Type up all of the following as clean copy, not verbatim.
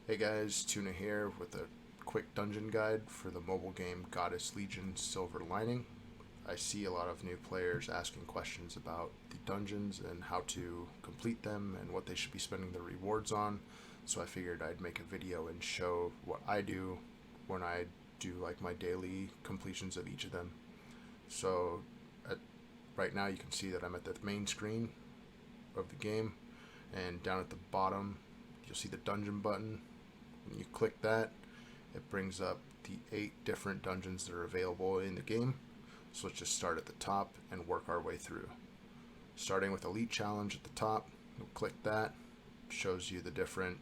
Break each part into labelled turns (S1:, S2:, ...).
S1: Hey guys, Tuna here with a quick dungeon guide for the mobile game Goddess Legion Silver Lining. I see a lot of new players asking questions about the dungeons and how to complete them and what they should be spending their rewards on, so I figured I'd make a video and show what I do when I do like my daily completions of each of them. So at, right now you can see that I'm at the main screen of the game, and down at the bottom you'll see the dungeon button. When you click that, it brings up the 8 different dungeons that are available in the game. So let's just start at the top and work our way through. Starting with Elite Challenge at the top, we'll click that. It shows you the different,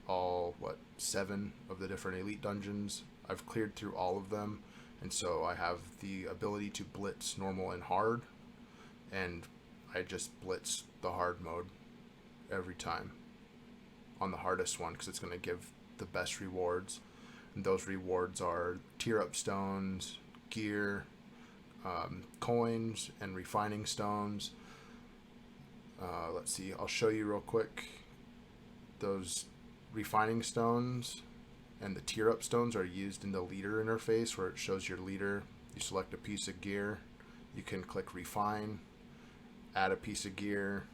S1: 7 of the different Elite dungeons. I've cleared through all of them, and so I have the ability to blitz normal and hard, and I just blitz the hard mode every time on the hardest one because it's going to give the best rewards, and those rewards are tier up stones, gear, coins, and refining stones. Let's see, I'll show you real quick. Those refining stones and the tier up stones are used in the leader interface where it shows your leader. You select a piece of gear, you can click refine, add a piece of gear,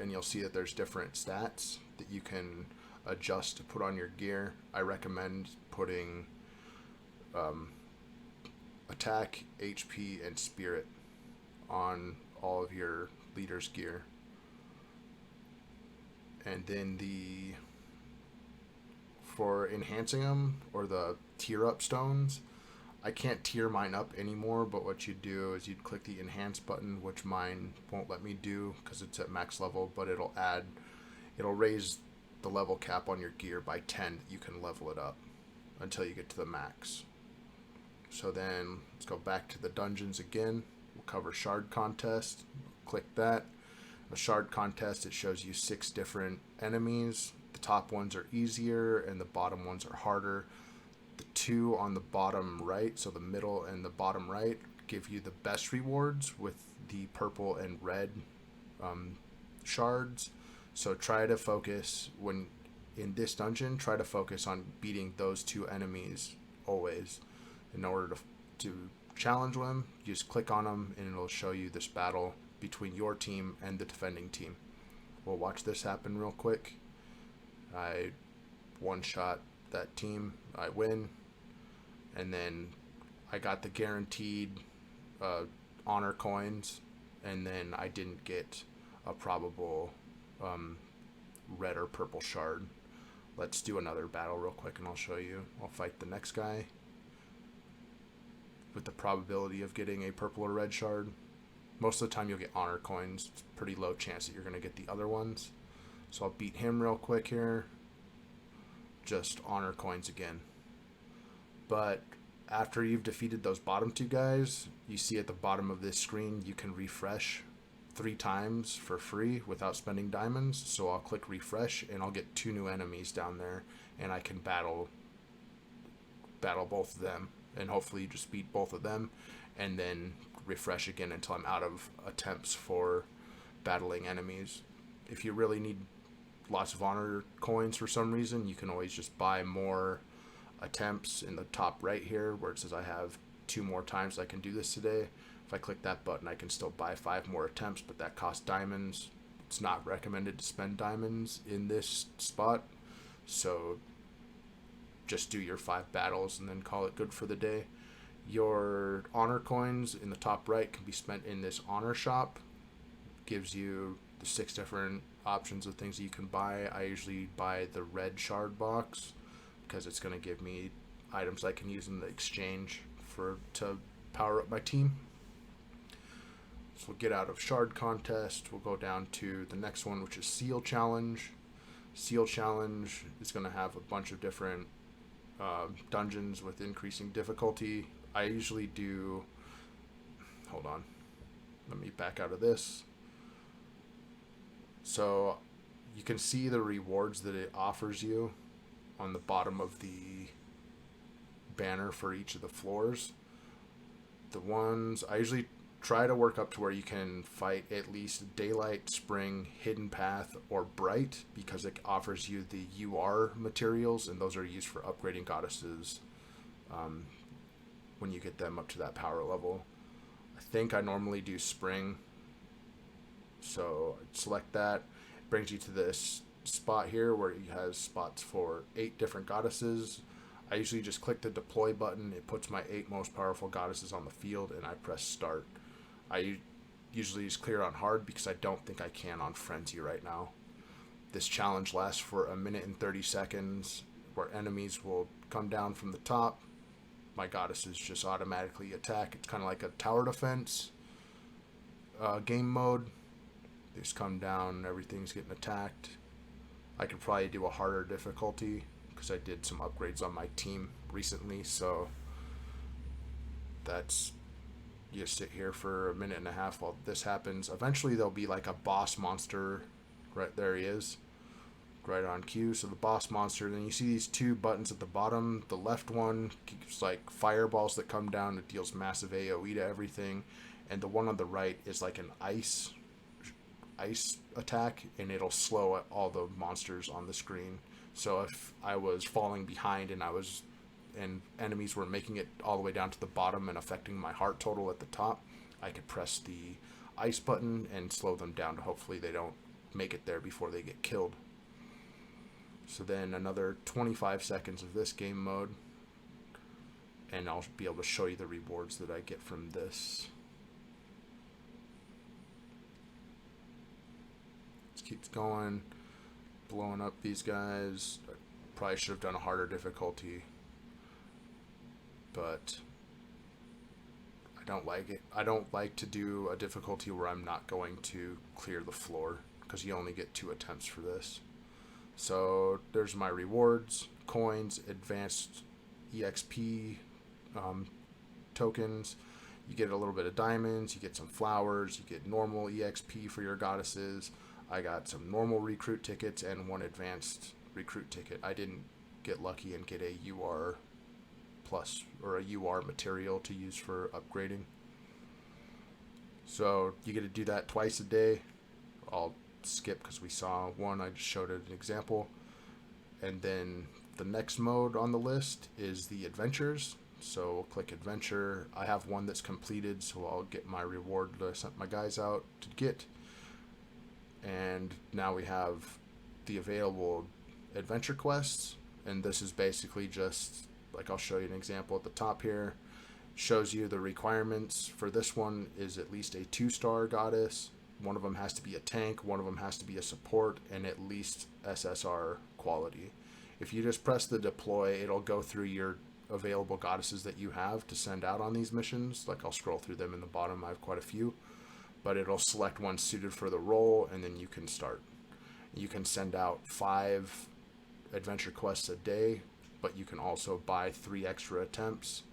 S1: and you'll see that there's different stats that you can adjust to put on your gear. I recommend putting attack, HP, and spirit on all of your leader's gear. And then for enhancing them, or the tier up stones, I can't tier mine up anymore, but what you do is you'd click the enhance button, which mine won't let me do because it's at max level, but it'll raise the level cap on your gear by 10. You can level it up until you get to the max. So then let's go back to the dungeons again. We'll cover shard contest. Click that. The shard contest, it shows you 6 different enemies. The top ones are easier and the bottom ones are harder. The 2 on the bottom right, so the middle and the bottom right, give you the best rewards with the purple and red shards. So try to focus, when in this dungeon, try to focus on beating those 2 enemies always. In order to challenge them, you just click on them and it'll show you this battle between your team and the defending team. We'll watch this happen real quick. I one-shot that team, I win, and then I got the guaranteed honor coins, and then I didn't get a probable red or purple shard. Let's do another battle real quick and I'll show you. I'll fight the next guy with the probability of getting a purple or red shard. Most of the time you'll get honor coins. It's a pretty low chance that you're going to get the other ones. So I'll beat him real quick here. Just honor coins again. But after you've defeated those bottom 2 guys, you see at the bottom of this screen you can refresh 3 times for free without spending diamonds. So I'll click refresh and I'll get 2 new enemies down there, and I can battle both of them, and hopefully just beat both of them, and then refresh again until I'm out of attempts for battling enemies. If you really need lots of honor coins for some reason, you can always just buy more attempts in the top right here where it says I have 2 more times I can do this today. If I click that button, I can still buy 5 more attempts, but that costs diamonds. It's not recommended to spend diamonds in this spot, so just do your 5 battles and then call it good for the day. Your honor coins in the top right can be spent in this honor shop. Gives you the 6 different options of things that you can buy. I usually buy the red shard box because it's going to give me items I can use in the exchange to power up my team. So we'll get out of shard contest. We'll go down to the next one, which is seal challenge. Seal challenge is going to have a bunch of different dungeons with increasing difficulty. I usually do, hold on, let me back out of this. So you can see the rewards that it offers you on the bottom of the banner for each of the floors. The ones I usually try to work up to where you can fight at least Daylight, Spring, Hidden Path, or Bright, because it offers you the UR materials, and those are used for upgrading goddesses when you get them up to that power level. I think I normally do Spring, so select that. It brings you to this spot here where it has spots for 8 different goddesses. I usually just click the deploy button. It puts my 8 most powerful goddesses on the field, and I press start. I usually just clear on hard because I don't think I can on frenzy right now. This challenge lasts for 1 minute and 30 seconds, where enemies will come down from the top. My goddesses just automatically attack. It's kind of like a tower defense game mode. They just come down, everything's getting attacked. I could probably do a harder difficulty because I did some upgrades on my team recently, so that's, you sit here for 1.5 minutes while this happens. Eventually there'll be like a boss monster. Right there he is, right on cue. So the boss monster, then you see these 2 buttons at the bottom. The left one keeps like fireballs that come down. It deals massive AoE to everything, and the one on the right is like an ice attack, and it'll slow all the monsters on the screen. So if I was falling behind and enemies were making it all the way down to the bottom and affecting my heart total at the top, I could press the ice button and slow them down to hopefully they don't make it there before they get killed. So then another 25 seconds of this game mode, and I'll be able to show you the rewards that I get from this. This keeps going, blowing up these guys. I probably should have done a harder difficulty, but I don't like it. I don't like to do a difficulty where I'm not going to clear the floor, because you only get 2 attempts for this. So there's my rewards: coins, advanced EXP tokens. You get a little bit of diamonds, you get some flowers, you get normal EXP for your goddesses. I got some normal recruit tickets and 1 advanced recruit ticket. I didn't get lucky and get a UR plus or a UR material to use for upgrading. So you get to do that twice a day. I'll skip because we saw one. I just showed an example. And then the next mode on the list is the adventures. So we'll click adventure. I have one that's completed, so I'll get my reward that I sent my guys out to get. And now we have the available adventure quests, and this is basically just like, I'll show you an example at the top here. Shows you the requirements for this one is at least a 2-star goddess. One of them has to be a tank, one of them has to be a support, and at least SSR quality. If you just press the deploy, it'll go through your available goddesses that you have to send out on these missions. Like, I'll scroll through them in the bottom. I have quite a few, but it'll select one suited for the role, and then you can start. You can send out 5 adventure quests a day, but you can also buy 3 extra attempts.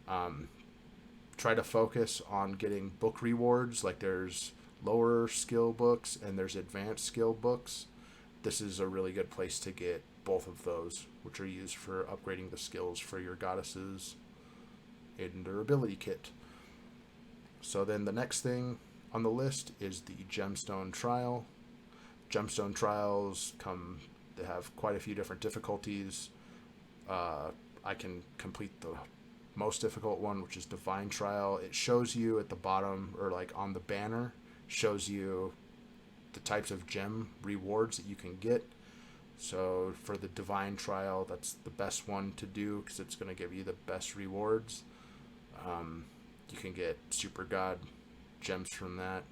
S1: Try to focus on getting book rewards. Like, there's lower skill books and there's advanced skill books. This is a really good place to get both of those, which are used for upgrading the skills for your goddesses in their ability kit. So then the next thing on the list is the Gemstone Trial. Gemstone Trials they have quite a few different difficulties. I can complete the most difficult one, which is Divine Trial. It shows you at the bottom, or like on the banner, shows you the types of gem rewards that you can get. So for the Divine Trial, that's the best one to do because it's going to give you the best rewards. You can get Super God gems from that.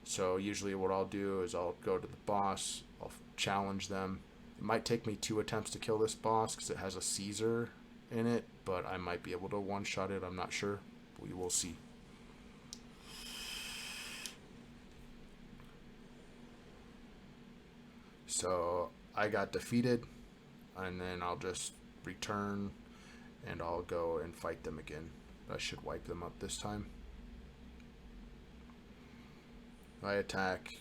S1: So usually what I'll do is I'll go to the boss, I'll challenge them. It might take me 2 attempts to kill this boss because it has a Caesar in it, but I might be able to one-shot it. I'm not sure. We will see. So I got defeated, and then I'll just return and I'll go and fight them again. I should wipe them up this time. I attack,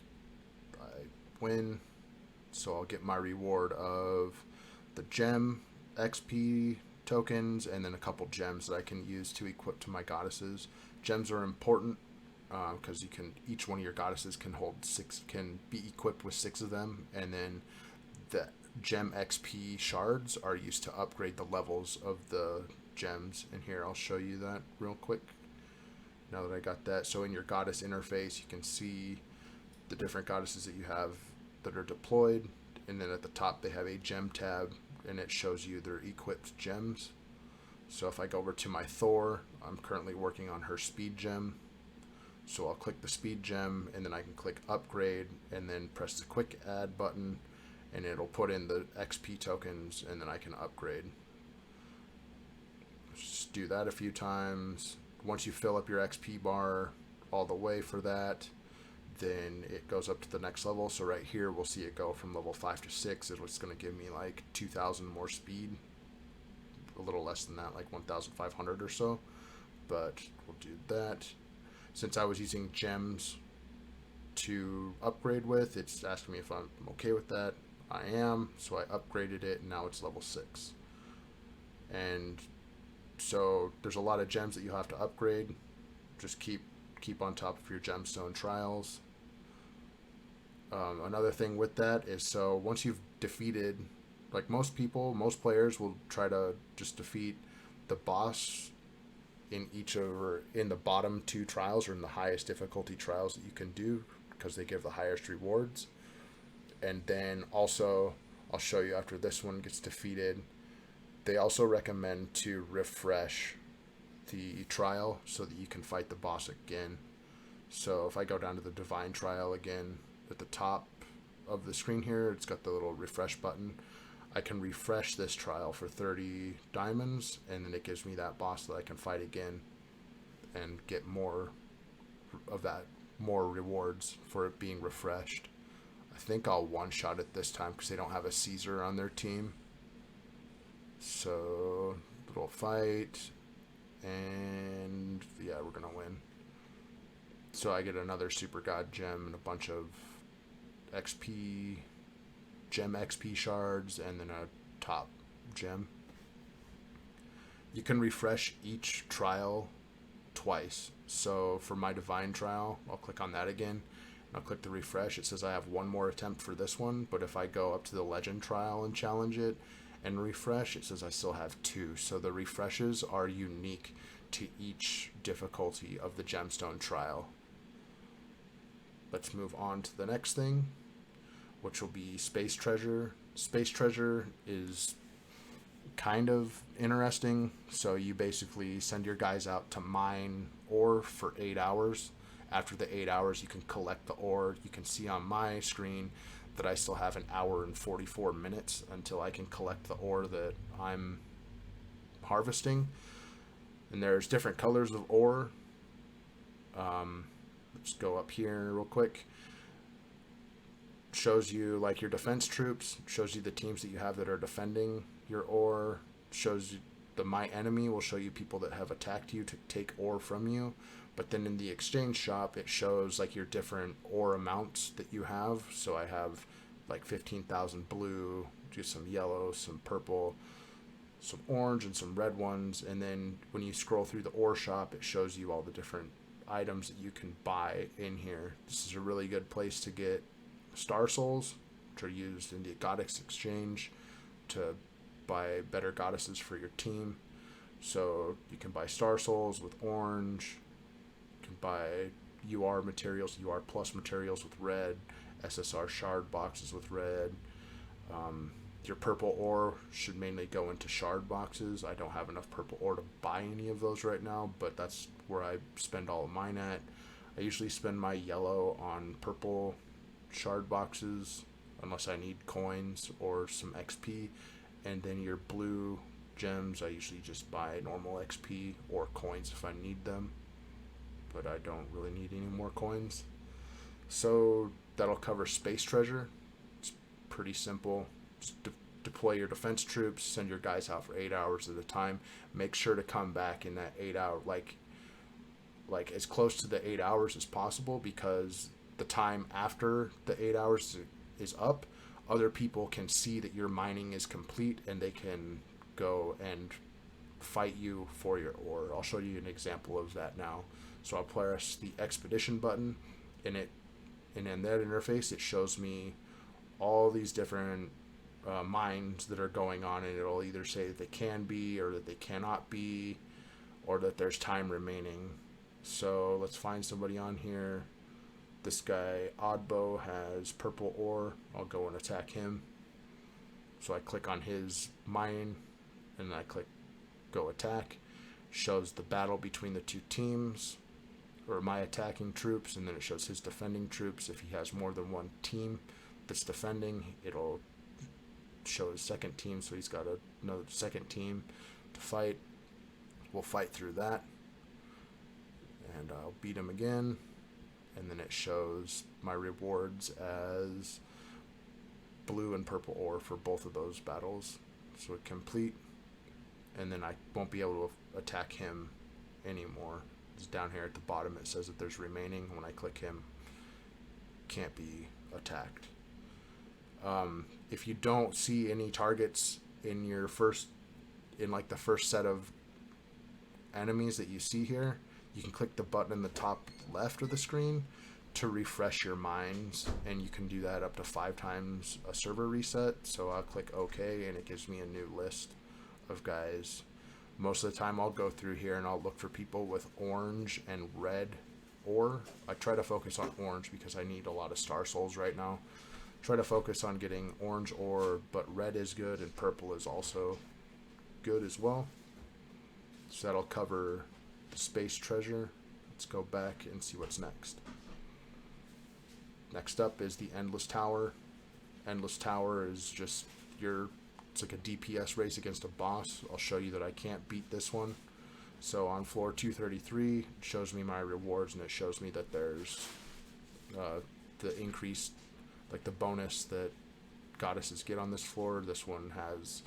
S1: I win, so I'll get my reward of the gem, XP tokens, and then a couple gems that I can use to equip to my goddesses. Gems are important because each one of your goddesses can hold 6, can be equipped with 6 of them, and then the gem XP shards are used to upgrade the levels of the gems. And here, I'll show you that real quick now that I got that. So in your goddess interface, you can see the different goddesses that you have that are deployed, and then at the top they have a gem tab, and it shows you their equipped gems. So if I go over to my Thor, I'm currently working on her speed gem. So I'll click the speed gem, and then I can click upgrade, and then press the quick add button, and it'll put in the XP tokens, and then I can upgrade. Just do that a few times. Once you fill up your XP bar all the way for that, then it goes up to the next level. So right here, we'll see it go from level 5 to 6. It's going to give me like 2,000 more speed. A little less than that, like 1,500 or so. But we'll do that. Since I was using gems to upgrade with, it's asking me if I'm okay with that. I am, so I upgraded it, and now it's level 6. And so there's a lot of gems that you have to upgrade. Just keep on top of your gemstone trials. Another thing with that is, so once you've defeated, like most players will try to just defeat the boss in the bottom 2 trials, or in the highest difficulty trials that you can do, because they give the highest rewards. And then also, I'll show you after this one gets defeated, they also recommend to refresh the trial so that you can fight the boss again. So if I go down to the divine trial again, at the top of the screen here, it's got the little refresh button. I can refresh this trial for 30 diamonds, and then it gives me that boss that I can fight again and get more of that, more rewards for it being refreshed. I think I'll one-shot it this time because they don't have a Caesar on their team. So, little fight, and yeah, we're going to win. So I get another Super God gem and a bunch of gem XP shards, and then a top gem. You can refresh each trial twice. So for my divine trial, I'll click on that again, and I'll click the refresh. It says I have one more attempt for this one, but if I go up to the legend trial and challenge it and refresh, it says I still have 2. So the refreshes are unique to each difficulty of the gemstone trial. Let's move on to the next thing, which will be Space Treasure. Space Treasure is kind of interesting. So you basically send your guys out to mine ore for 8 hours. After the 8 hours, you can collect the ore. You can see on my screen that I still have 1 hour and 44 minutes until I can collect the ore that I'm harvesting. And there's different colors of ore. Let's go up here real quick. Shows you like your defense troops, shows you the teams that you have that are defending your ore, shows you my enemy will show you people that have attacked you to take ore from you. But then in the exchange shop, it shows like your different ore amounts that you have. So I have like 15,000 blue, just some yellow, some purple, some orange, and some red ones. And then when you scroll through the ore shop, it shows you all the different items that you can buy in here. This is a really good place to get star souls, which are used in the goddess exchange to buy better goddesses for your team. So you can buy star souls with orange, you can buy UR materials, UR plus materials with red, SSR shard boxes with red. Your purple ore should mainly go into shard boxes. I don't have enough purple ore to buy any of those right now, but that's where I spend all of mine at. I usually spend my yellow on purple shard boxes unless I need coins or some XP. And then your blue gems, I usually just buy normal XP or coins if I need them, but I don't really need any more coins. So that'll cover Space Treasure. It's pretty simple. Just deploy your defense troops, send your guys out for 8 hours at a time. Make sure to come back in that 8 hour, like as close to the 8 hours as possible, because the time after the 8 hours is up, other people can see that your mining is complete, and they can go and fight you for your ore. I'll show you an example of that now. So I'll press the expedition button, and in that interface it shows me all these different mines that are going on, and it'll either say that they can be or that they cannot be, or that there's time remaining. So let's find somebody on here. This guy Oddbow has purple ore. I'll go and attack him. So I click on his mine and I click go attack. Shows the battle between the two teams, or my attacking troops, and then it shows his defending troops. If he has more than one team that's defending, it'll show his second team, so he's got another second team to fight. We'll fight through that, and I'll beat him again, and then it shows my rewards as blue and purple ore for both of those battles. So it complete, and then I won't be able to attack him anymore. It's down here at the bottom, it says that there's remaining. When I click him, can't be attacked. If you don't see any targets in your the first set of enemies that you see here, you can click the button in the top left of the screen to refresh your mines, and you can do that up to 5 times a server reset. So I'll click OK, and it gives me a new list of guys. Most of the time I'll go through here and I'll look for people with orange and red ore. I try to focus on orange because I need a lot of star souls right now. Try to focus on getting orange ore, but red is good and purple is also good as well. So that'll cover space treasure. Let's go back and see what's next. Next up is the Endless Tower. Endless Tower is just it's like a DPS race against a boss. I'll show you that I can't beat this one. So on floor 233, it shows me my rewards, and it shows me that there's the increase, like the bonus that goddesses get on this floor. This one has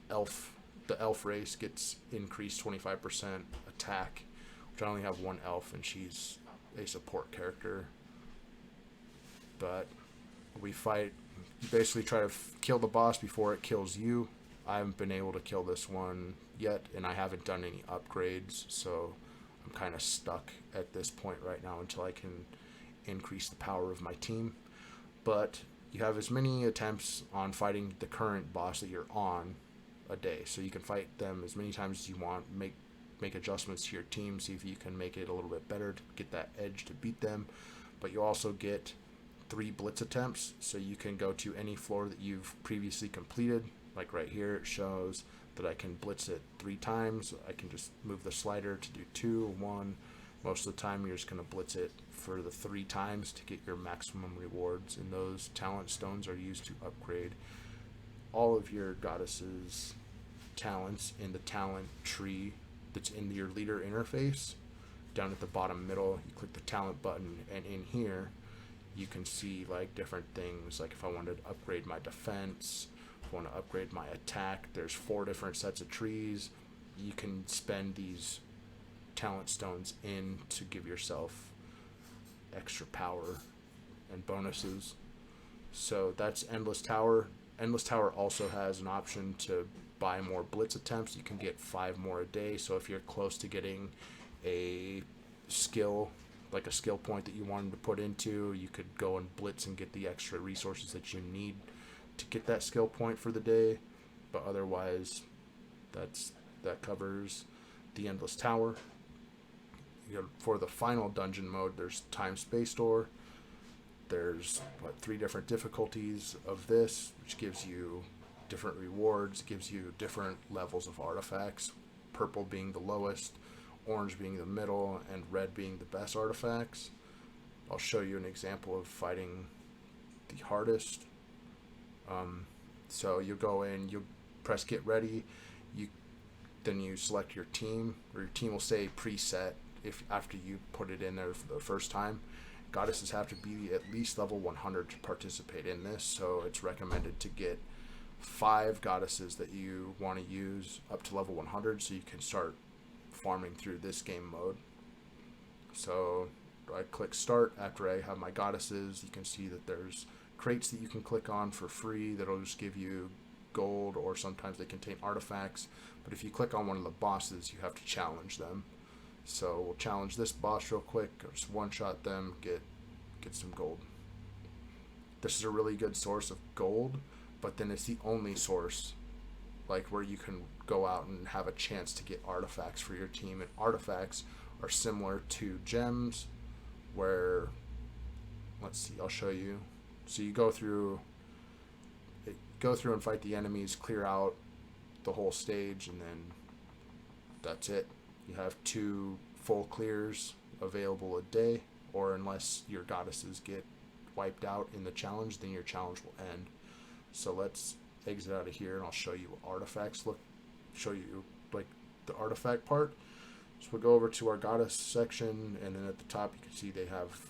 S1: the elf race gets increased 25% attack, which I only have one elf, and she's a support character. But we fight, you basically try to kill the boss before it kills you. I haven't been able to kill this one yet, and I haven't done any upgrades, so I'm kind of stuck at this point right now until I can increase the power of my team. But you have as many attempts on fighting the current boss that you're on a day, so you can fight them as many times as you want, make adjustments to your team, see if you can make it a little bit better to get that edge to beat them. But you also get 3 blitz attempts, so you can go to any floor that you've previously completed. Like right here, it shows that I can blitz it 3 times. I can just move the slider to do 2, 1. Most of the time, you're just going to blitz it for the 3 times to get your maximum rewards, and those talent stones are used to upgrade all of your goddesses' talents in the talent tree that's in your leader interface. Down at the bottom middle, you click the talent button, and in here you can see like different things, like if I wanted to upgrade my defense, if I want to upgrade my attack. There's 4 different sets of trees. You can spend these talent stones in to give yourself extra power and bonuses. So that's Endless Tower. Endless Tower also has an option to buy more blitz attempts. You can get 5 more a day. So if you're close to getting a skill, like a skill point that you wanted to put into, you could go and blitz and get the extra resources that you need to get that skill point for the day. But otherwise, that covers the Endless Tower. For the final dungeon mode, there's Time Space Door. There's 3 different difficulties of this, which gives you different rewards, gives you different levels of artifacts, purple being the lowest, orange being the middle, and red being the best artifacts. I'll show you an example of fighting the hardest. So you go in, you press get ready, then you select your team, or your team will say preset if after you put it in there for the first time. Goddesses have to be at least level 100 to participate in this, so it's recommended to get 5 goddesses that you want to use up to level 100 so you can start farming through this game mode. So I click start. After I have my goddesses, you can see that there's crates that you can click on for free that'll just give you gold, or sometimes they contain artifacts. But if you click on one of the bosses, you have to challenge them. So we'll challenge this boss real quick, or just one-shot them, get some gold. This is a really good source of gold, but then it's the only source like where you can go out and have a chance to get artifacts for your team. And artifacts are similar to gems, where, let's see, I'll show you. So you go through and fight the enemies, clear out the whole stage, and then that's it. You have 2 full clears available a day, or unless your goddesses get wiped out in the challenge, then your challenge will end. So let's exit out of here, and I'll show you what artifacts show you like the artifact part. So we'll go over to our goddess section, and then at the top you can see they have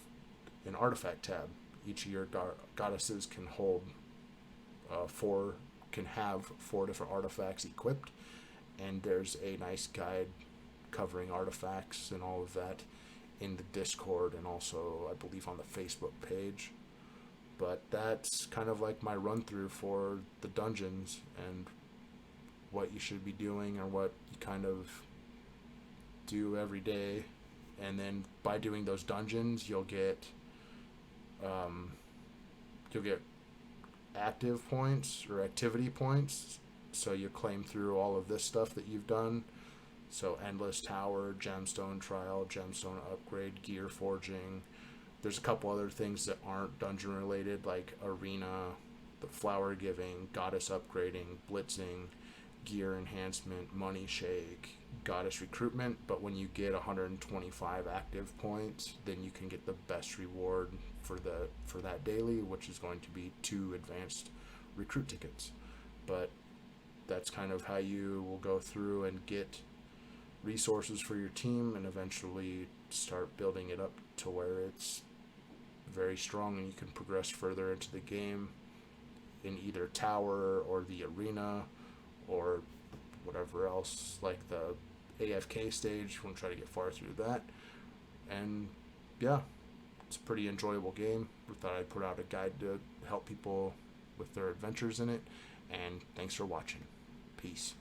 S1: an artifact tab. Each of your goddesses can have 4 different artifacts equipped, and there's a nice guide covering artifacts and all of that in the Discord, and also I believe on the Facebook page. But that's kind of like my run through for the dungeons and what you should be doing, or what you kind of do every day. And then by doing those dungeons, you'll get active points or activity points. So you claim through all of this stuff that you've done. So Endless Tower, Gemstone Trial, Gemstone Upgrade, Gear Forging. There's a couple other things that aren't dungeon related, like Arena, the Flower Giving, Goddess Upgrading, Blitzing, Gear Enhancement, Money Shake, Goddess Recruitment. But when you get 125 active points, then you can get the best reward for that daily, which is going to be 2 advanced recruit tickets. But that's kind of how you will go through and get resources for your team, and eventually start building it up to where it's very strong and you can progress further into the game in either tower or the arena or whatever else, like the AFK stage. You want to try to get far through that. And yeah, it's a pretty enjoyable game. We thought I'd put out a guide to help people with their adventures in it. And thanks for watching. Peace.